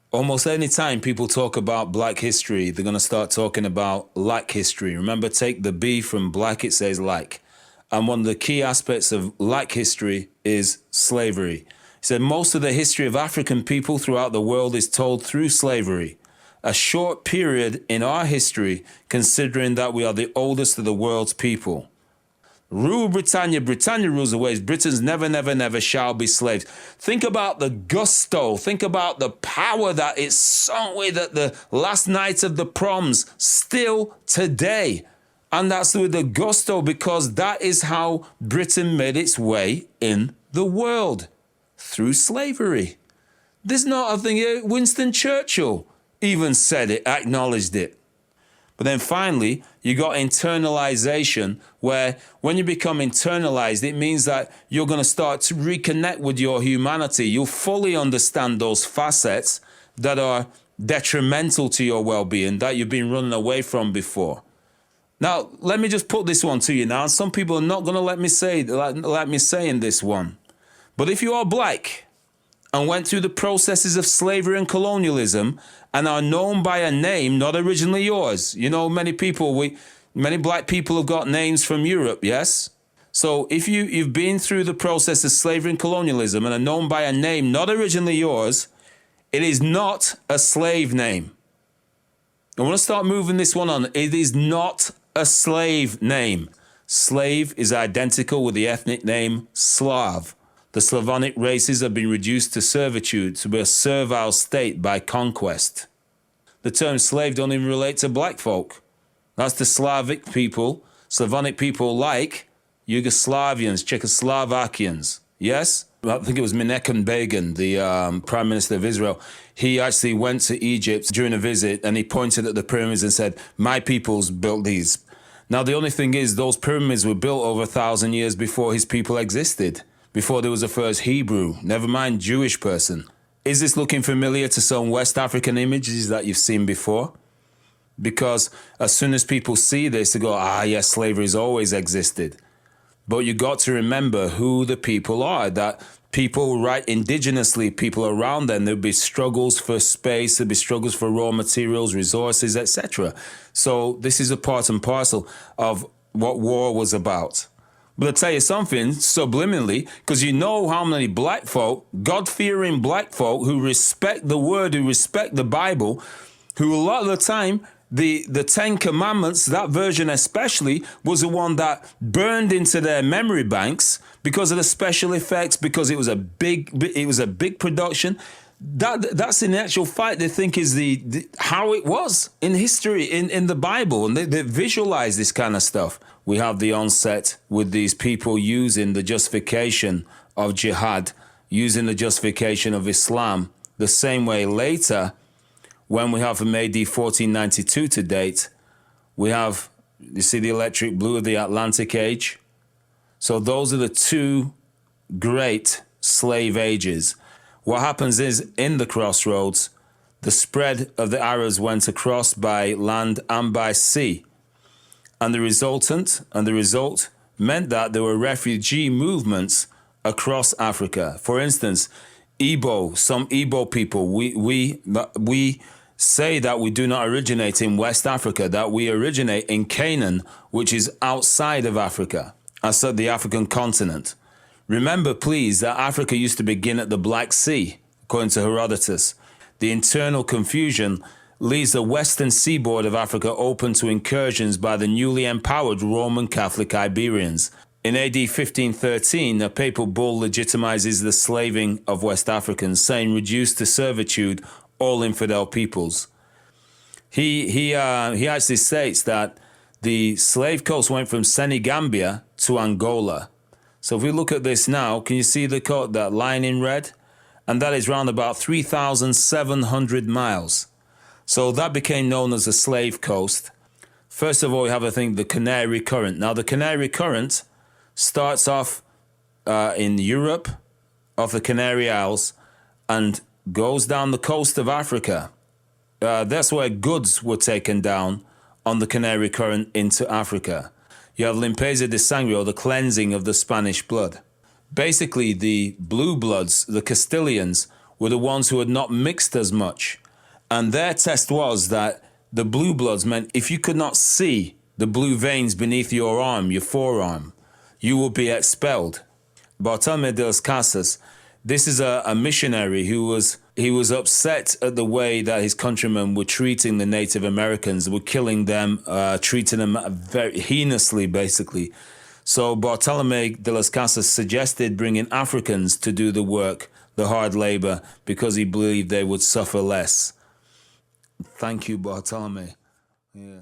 Almost any time people talk about black history, they're going to start talking about like history. Remember, take the B from black, it says like. And one of the key aspects of like history is slavery. He said most of the history of African people throughout the world is told through slavery. A short period in our history, considering that we are the oldest of the world's people. Rule Britannia, Britannia rules the waves. Britons never, never, never shall be slaves. Think about the gusto. Think about the power that it's sung with at the last night of the proms, still today. And that's with the gusto, because that is how Britain made its way in the world, through slavery. There's not a thing here. Winston Churchill even said it, acknowledged it. But then finally, you got internalization, where when you become internalized, it means that you're going to start to reconnect with your humanity. You'll fully understand those facets that are detrimental to your well-being, that you've been running away from before. Now, let me just put this one to you now. Some people are not going to let me say in this one. But if you are black and went through the processes of slavery and colonialism and are known by a name not originally yours. You know, many black people have got names from Europe, yes? So if you've been through the process of slavery and colonialism and are known by a name not originally yours, it is not a slave name. I want to start moving this one on. It is not a slave name. Slave is identical with the ethnic name Slav. The Slavonic races have been reduced to servitude, to a servile state by conquest. The term slave don't even relate to black folk. That's the Slavic people, Slavonic people like Yugoslavians, Czechoslovakians. Yes? I think it was Menachem Begin, the Prime Minister of Israel. He actually went to Egypt during a visit and he pointed at the pyramids and said, my people's built these. Now, the only thing is those pyramids were built over 1,000 years before his people existed. Before there was a first Hebrew, never mind Jewish person. Is this looking familiar to some West African images that you've seen before? Because as soon as people see this, they go, yes, slavery's always existed. But you got to remember who the people are, that people, right, indigenously, people around them, there'll be struggles for space, there'll be struggles for raw materials, resources, etc. So this is a part and parcel of what war was about. But I'll tell you something, subliminally, because you know how many black folk, God-fearing black folk who respect the word, who respect the Bible, who a lot of the time, the Ten Commandments, that version especially, was the one that burned into their memory banks because of the special effects, because it was a big production. That's in the actual fact they think is the how it was in history, in the Bible, and they visualize this kind of stuff. We have the onset with these people using the justification of jihad, using the justification of Islam, the same way later, when we have from AD 1492 to date, we have, you see the electric blue of the Atlantic Age? So those are the two great slave ages. What happens is, in the crossroads, the spread of the Arabs went across by land and by sea. And the result meant that there were refugee movements across Africa. For instance, some Igbo people, we say that we do not originate in West Africa, that we originate in Canaan, which is outside of Africa, as the African continent. Remember, please, that Africa used to begin at the Black Sea, according to Herodotus. The internal confusion leaves the western seaboard of Africa open to incursions by the newly empowered Roman Catholic Iberians. In AD 1513, a papal bull legitimizes the slaving of West Africans, saying reduce to servitude all infidel peoples. He actually states that the slave coast went from Senegambia to Angola. So if we look at this now, can you see that line in red? And that is round about 3,700 miles. So that became known as the slave coast. First of all, we have, I think, the Canary Current. Now, the Canary Current starts off in Europe, off the Canary Isles, and goes down the coast of Africa. That's where goods were taken down on the Canary Current into Africa. You have Limpeza de Sangre, the cleansing of the Spanish blood. Basically, the blue bloods, the Castilians, were the ones who had not mixed as much. And their test was that the blue bloods meant if you could not see the blue veins beneath your arm, your forearm, you will be expelled. Bartolome de las Casas, this is a missionary who was upset at the way that his countrymen were treating the Native Americans, were killing them, treating them very heinously, basically. So Bartolome de las Casas suggested bringing Africans to do the work, the hard labor, because he believed they would suffer less. Thank you, Bartolome. Yeah.